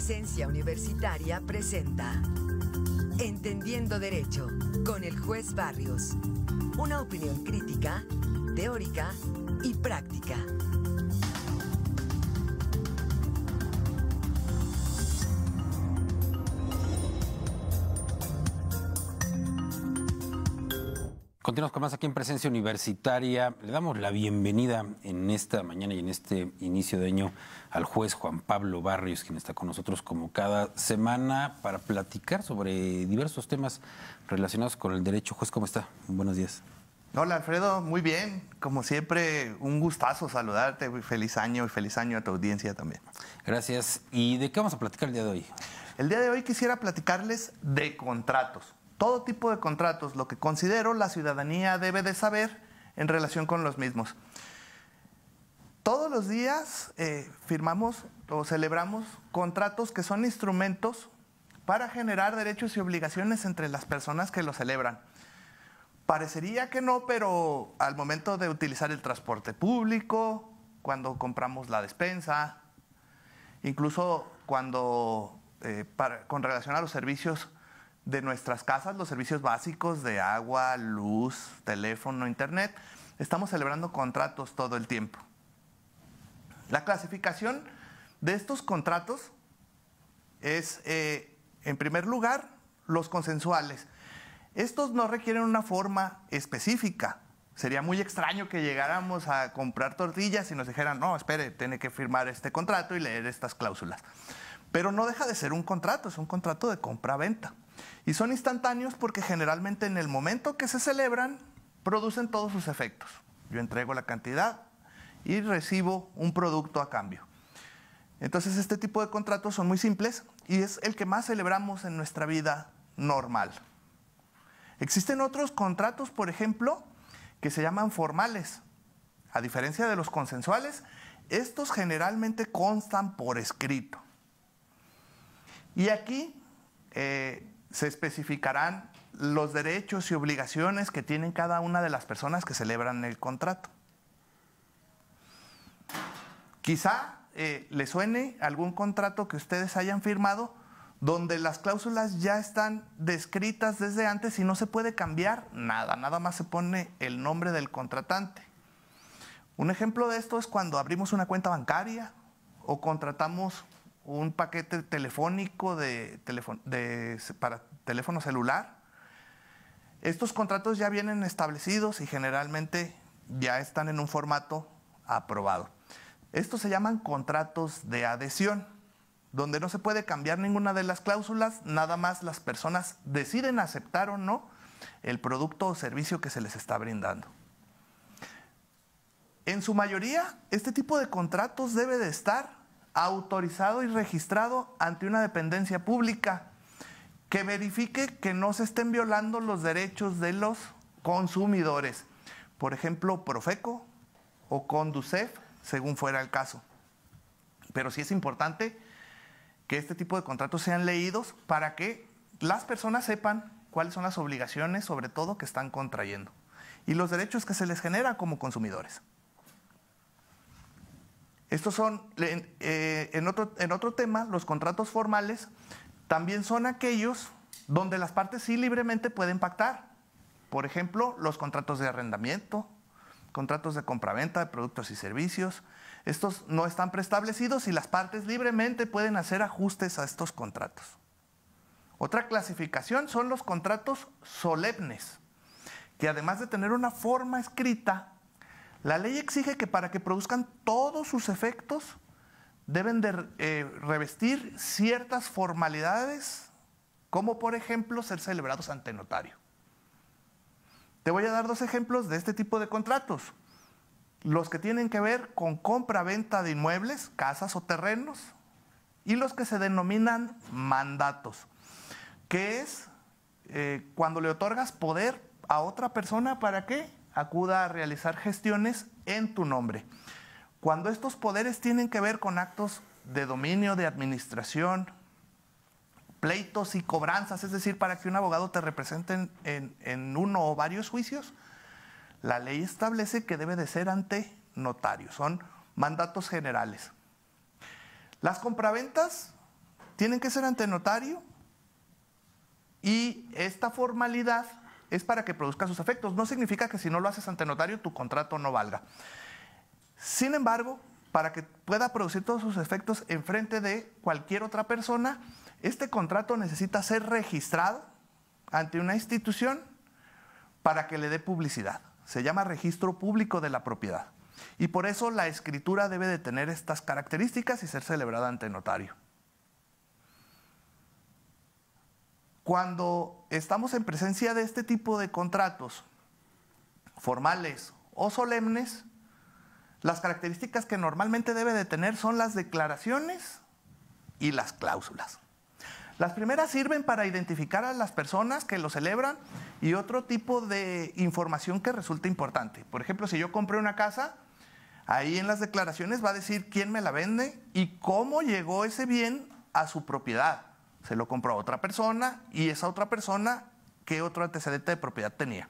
Presencia Universitaria presenta Entendiendo Derecho con el juez Barrios. Una opinión crítica, teórica y práctica. Continuamos con más aquí en Presencia Universitaria. Le damos la bienvenida en esta mañana y en este inicio de año al juez Juan Pablo Barrios, quien está con nosotros como cada semana para platicar sobre diversos temas relacionados con el derecho. Juez, ¿cómo está? Buenos días. Hola, Alfredo, muy bien. Como siempre, un gustazo saludarte. Feliz año y feliz año a tu audiencia también. Gracias. ¿Y de qué vamos a platicar el día de hoy? El día de hoy quisiera platicarles de contratos. Todo tipo de contratos, lo que considero la ciudadanía debe de saber en relación con los mismos. Todos los días firmamos o celebramos contratos que son instrumentos para generar derechos y obligaciones entre las personas que los celebran. Parecería que no, pero al momento de utilizar el transporte público, cuando compramos la despensa, incluso cuando con relación a los servicios de nuestras casas, los servicios básicos de agua, luz, teléfono, internet, estamos celebrando contratos todo el tiempo. La clasificación de estos contratos es, en primer lugar, los consensuales. Estos no requieren una forma específica. Sería muy extraño que llegáramos a comprar tortillas y nos dijeran, no, espere, tiene que firmar este contrato y leer estas cláusulas. Pero no deja de ser un contrato, es un contrato de compra-venta. Y son instantáneos porque generalmente en el momento que se celebran, producen todos sus efectos. Yo entrego la cantidad y recibo un producto a cambio. Entonces este tipo de contratos son muy simples y es el que más celebramos en nuestra vida normal. Existen otros contratos, por ejemplo, que se llaman formales. A diferencia de los consensuales, estos generalmente constan por escrito. Y aquí se especificarán los derechos y obligaciones que tienen cada una de las personas que celebran el contrato. Quizá les suene algún contrato que ustedes hayan firmado donde las cláusulas ya están descritas desde antes y no se puede cambiar nada, nada más se pone el nombre del contratante. Un ejemplo de esto es cuando abrimos una cuenta bancaria o contratamos un paquete telefónico para teléfono celular. Estos contratos ya vienen establecidos y generalmente ya están en un formato aprobado. Estos se llaman contratos de adhesión, donde no se puede cambiar ninguna de las cláusulas, nada más las personas deciden aceptar o no el producto o servicio que se les está brindando. En su mayoría, este tipo de contratos debe de estar autorizado y registrado ante una dependencia pública que verifique que no se estén violando los derechos de los consumidores. Por ejemplo, Profeco o Conducef, según fuera el caso. Pero sí es importante que este tipo de contratos sean leídos para que las personas sepan cuáles son las obligaciones, sobre todo, que están contrayendo y los derechos que se les genera como consumidores. Estos son, en otro tema, los contratos formales también son aquellos donde las partes sí libremente pueden pactar. Por ejemplo, los contratos de arrendamiento, contratos de compraventa de productos y servicios. Estos no están preestablecidos y las partes libremente pueden hacer ajustes a estos contratos. Otra clasificación son los contratos solemnes, que además de tener una forma escrita, la ley exige que para que produzcan todos sus efectos deben de revestir ciertas formalidades, como por ejemplo ser celebrados ante notario. Te voy a dar dos ejemplos de este tipo de contratos. Los que tienen que ver con compra-venta de inmuebles, casas o terrenos, y los que se denominan mandatos, que es cuando le otorgas poder a otra persona para que acuda a realizar gestiones en tu nombre. Cuando estos poderes tienen que ver con actos de dominio, de administración, pleitos y cobranzas, es decir, para que un abogado te represente en uno o varios juicios, la ley establece que debe de ser ante notario, son mandatos generales. Las compraventas tienen que ser ante notario y esta formalidad es para que produzca sus efectos. No significa que si no lo haces ante notario tu contrato no valga. Sin embargo, para que pueda producir todos sus efectos en frente de cualquier otra persona, este contrato necesita ser registrado ante una institución para que le dé publicidad. Se llama registro público de la propiedad. Y por eso la escritura debe de tener estas características y ser celebrada ante notario. Cuando estamos en presencia de este tipo de contratos formales o solemnes, las características que normalmente debe de tener son las declaraciones y las cláusulas. Las primeras sirven para identificar a las personas que lo celebran y otro tipo de información que resulta importante. Por ejemplo, si yo compré una casa, ahí en las declaraciones va a decir quién me la vende y cómo llegó ese bien a su propiedad. Se lo compró a otra persona y esa otra persona, ¿qué otro antecedente de propiedad tenía?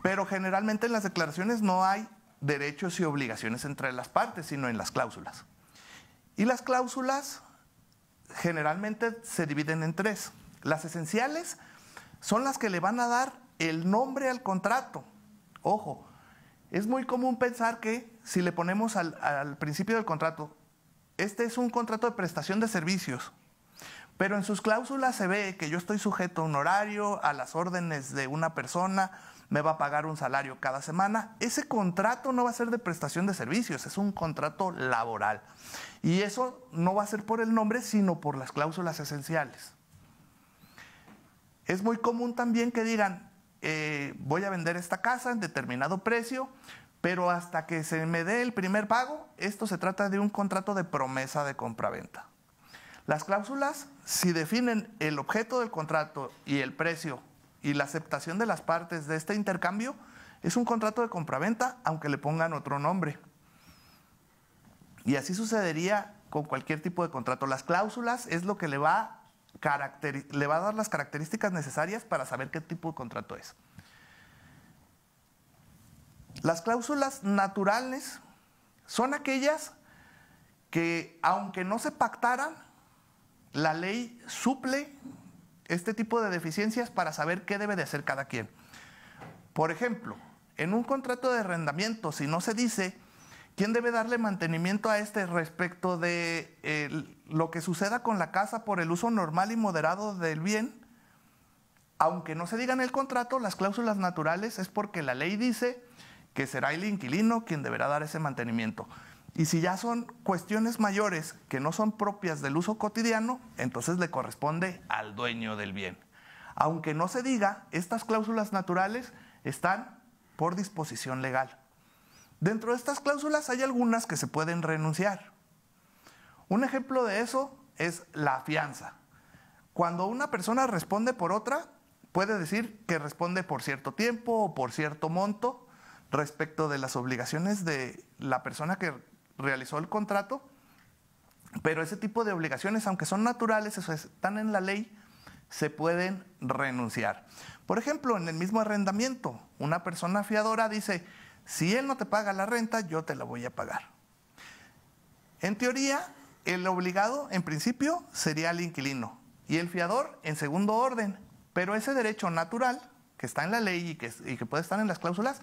Pero generalmente en las declaraciones no hay derechos y obligaciones entre las partes, sino en las cláusulas. Y las cláusulas generalmente se dividen en tres. Las esenciales son las que le van a dar el nombre al contrato. Ojo, es muy común pensar que si le ponemos al principio del contrato, este es un contrato de prestación de servicios, pero en sus cláusulas se ve que yo estoy sujeto a un horario, a las órdenes de una persona, me va a pagar un salario cada semana. Ese contrato no va a ser de prestación de servicios, es un contrato laboral. Y eso no va a ser por el nombre, sino por las cláusulas esenciales. Es muy común también que digan, voy a vender esta casa en determinado precio, pero hasta que se me dé el primer pago, esto se trata de un contrato de promesa de compraventa. Las cláusulas, si definen el objeto del contrato y el precio y la aceptación de las partes de este intercambio, es un contrato de compraventa, aunque le pongan otro nombre. Y así sucedería con cualquier tipo de contrato. Las cláusulas es lo que le va a dar las características necesarias para saber qué tipo de contrato es. Las cláusulas naturales son aquellas que, aunque no se pactaran, la ley suple este tipo de deficiencias para saber qué debe de hacer cada quien. Por ejemplo, en un contrato de arrendamiento, si no se dice quién debe darle mantenimiento a este respecto de lo que suceda con la casa por el uso normal y moderado del bien, aunque no se diga en el contrato, las cláusulas naturales es porque la ley dice que será el inquilino quien deberá dar ese mantenimiento. Y si ya son cuestiones mayores que no son propias del uso cotidiano, entonces le corresponde al dueño del bien. Aunque no se diga, estas cláusulas naturales están por disposición legal. Dentro de estas cláusulas hay algunas que se pueden renunciar. Un ejemplo de eso es la fianza. Cuando una persona responde por otra, puede decir que responde por cierto tiempo o por cierto monto respecto de las obligaciones de la persona que realizó el contrato, pero ese tipo de obligaciones, aunque son naturales, están en la ley, se pueden renunciar. Por ejemplo, en el mismo arrendamiento, una persona fiadora dice, si él no te paga la renta, yo te la voy a pagar. En teoría, el obligado, en principio, sería el inquilino y el fiador en segundo orden, pero ese derecho natural, que está en la ley y que puede estar en las cláusulas,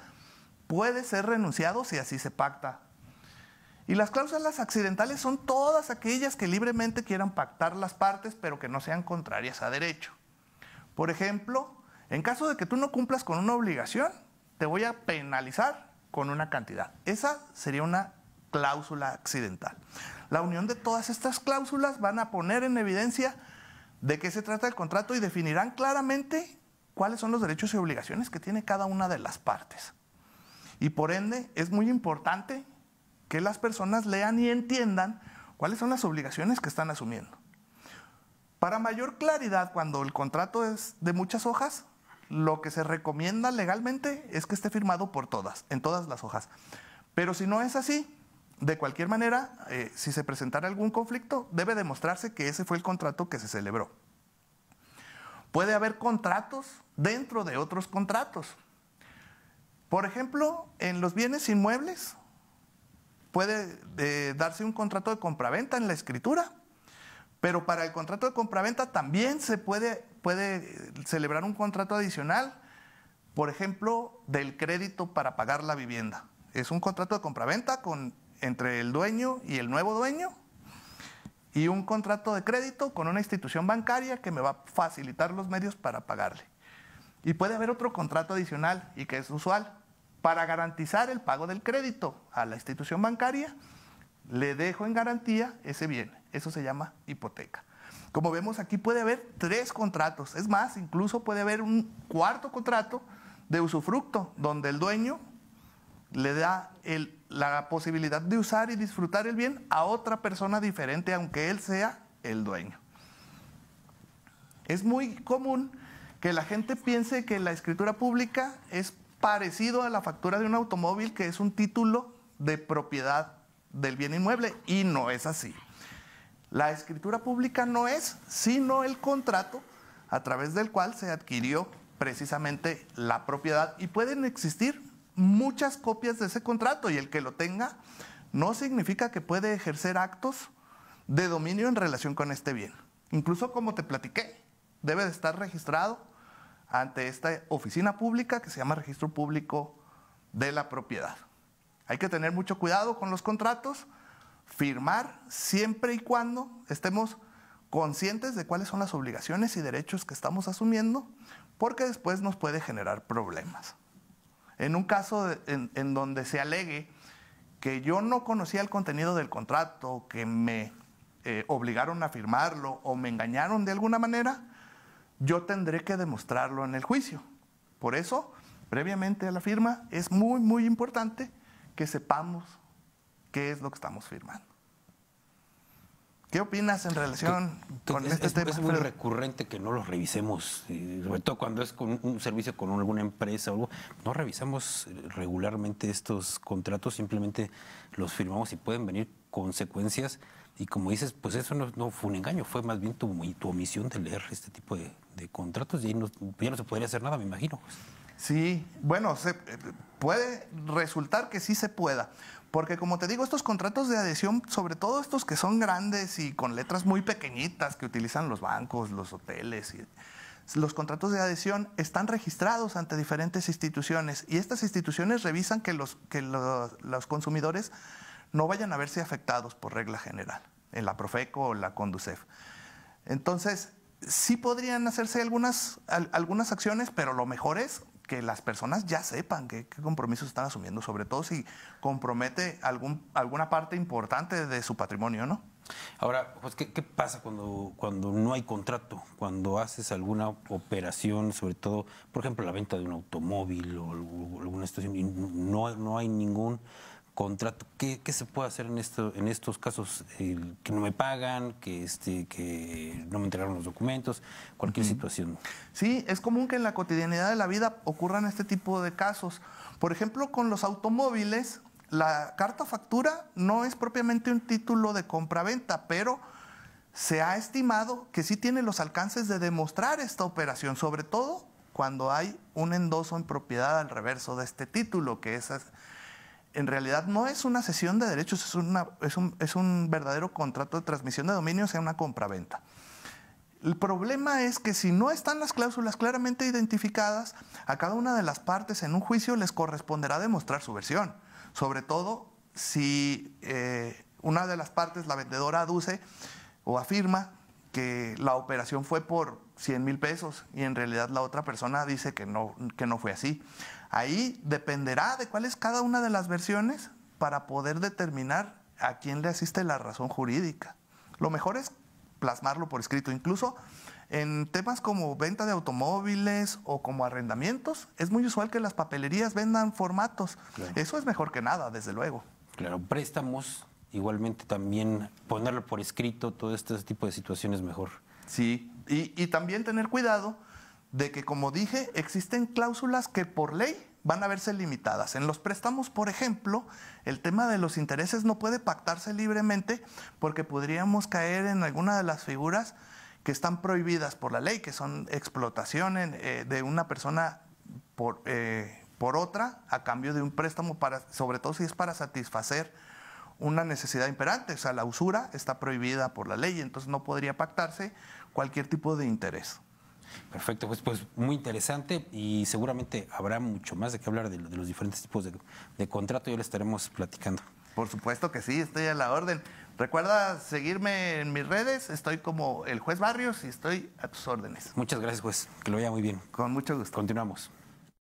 puede ser renunciado si así se pacta. Y las cláusulas accidentales son todas aquellas que libremente quieran pactar las partes, pero que no sean contrarias a derecho. Por ejemplo, en caso de que tú no cumplas con una obligación, te voy a penalizar con una cantidad. Esa sería una cláusula accidental. La unión de todas estas cláusulas van a poner en evidencia de qué se trata el contrato y definirán claramente cuáles son los derechos y obligaciones que tiene cada una de las partes. Y por ende, es muy importante que las personas lean y entiendan cuáles son las obligaciones que están asumiendo. Para mayor claridad, cuando el contrato es de muchas hojas, lo que se recomienda legalmente es que esté firmado por todas, en todas las hojas. Pero si no es así, de cualquier manera, si se presentara algún conflicto, debe demostrarse que ese fue el contrato que se celebró. Puede haber contratos dentro de otros contratos. Por ejemplo, en los bienes inmuebles, puede darse un contrato de compraventa en la escritura, Pero para el contrato de compraventa también se puede celebrar un contrato adicional, por ejemplo, del crédito para pagar la vivienda. Es un contrato de compraventa entre el dueño y el nuevo dueño, y un contrato de crédito con una institución bancaria que me va a facilitar los medios para pagarle. Y puede haber otro contrato adicional, y que es usual, para garantizar el pago del crédito a la institución bancaria, le dejo en garantía ese bien. Eso se llama hipoteca. Como vemos aquí puede haber 3 contratos. Es más, incluso puede haber un cuarto contrato de usufructo, donde el dueño le da la posibilidad de usar y disfrutar el bien a otra persona diferente, aunque él sea el dueño. Es muy común que la gente piense que la escritura pública es parecido a la factura de un automóvil, que es un título de propiedad del bien inmueble, y no es así. La escritura pública no es sino el contrato a través del cual se adquirió precisamente la propiedad, y pueden existir muchas copias de ese contrato, y el que lo tenga no significa que puede ejercer actos de dominio en relación con este bien. Incluso, como te platiqué, debe de estar registrado ante esta oficina pública que se llama Registro Público de la Propiedad. Hay que tener mucho cuidado con los contratos, firmar siempre y cuando estemos conscientes de cuáles son las obligaciones y derechos que estamos asumiendo, porque después nos puede generar problemas. En un caso en donde se alegue que yo no conocía el contenido del contrato, que me obligaron a firmarlo o me engañaron de alguna manera, yo tendré que demostrarlo en el juicio. Por eso, previamente a la firma, es muy, muy importante que sepamos qué es lo que estamos firmando. ¿Qué opinas en relación con este tema? Es muy recurrente que no los revisemos, sobre todo cuando es con un servicio con alguna empresa o algo. No revisamos regularmente estos contratos, simplemente los firmamos y pueden venir consecuencias. Y como dices, pues eso no fue un engaño, fue más bien tu omisión de leer este tipo de contratos, y ahí ya no se podría hacer nada, me imagino. Sí, bueno, puede resultar que sí se pueda. Porque, como te digo, estos contratos de adhesión, sobre todo estos que son grandes y con letras muy pequeñitas que utilizan los bancos, los hoteles, los contratos de adhesión están registrados ante diferentes instituciones, y estas instituciones revisan que los consumidores no vayan a verse afectados por regla general, en la Profeco o la Conducef. Entonces, sí podrían hacerse algunas acciones, pero lo mejor es que las personas ya sepan qué compromisos están asumiendo, sobre todo si compromete alguna parte importante de su patrimonio, ¿no? Ahora, pues, ¿qué pasa cuando no hay contrato? Cuando haces alguna operación, sobre todo, por ejemplo, la venta de un automóvil o alguna situación, y no hay ningún contrato. ¿Qué se puede hacer en estos casos? Que no me pagan, que no me entregaron los documentos, cualquier situación. Sí, es común que en la cotidianidad de la vida ocurran este tipo de casos. Por ejemplo, con los automóviles, la carta factura no es propiamente un título de compraventa, pero se ha estimado que sí tiene los alcances de demostrar esta operación, sobre todo cuando hay un endoso en propiedad al reverso de este título, que en realidad no es una cesión de derechos, es un verdadero contrato de transmisión de dominio, o sea, una compraventa. El problema es que si no están las cláusulas claramente identificadas, a cada una de las partes en un juicio les corresponderá demostrar su versión, sobre todo si una de las partes, la vendedora, aduce o afirma que la operación fue por 100,000 pesos y en realidad la otra persona dice que no fue así. Ahí dependerá de cuál es cada una de las versiones para poder determinar a quién le asiste la razón jurídica. Lo mejor es plasmarlo por escrito. Incluso en temas como venta de automóviles o como arrendamientos, es muy usual que las papelerías vendan formatos. Claro. Eso es mejor que nada, desde luego. Claro, préstamos, igualmente también ponerlo por escrito, todo este tipo de situaciones mejor. Sí, y también tener cuidado de que, como dije, existen cláusulas que por ley van a verse limitadas. En los préstamos, por ejemplo, el tema de los intereses no puede pactarse libremente, porque podríamos caer en alguna de las figuras que están prohibidas por la ley, que son explotación de una persona por otra a cambio de un préstamo, sobre todo si es para satisfacer una necesidad imperante. O sea, la usura está prohibida por la ley, entonces no podría pactarse cualquier tipo de interés. Perfecto, pues muy interesante y seguramente habrá mucho más de qué hablar de los diferentes tipos de contrato y ya le estaremos platicando. Por supuesto que sí, estoy a la orden. Recuerda seguirme en mis redes, estoy como el Juez Barrios y estoy a tus órdenes. Muchas gracias, juez, que lo vaya muy bien. Con mucho gusto. Continuamos.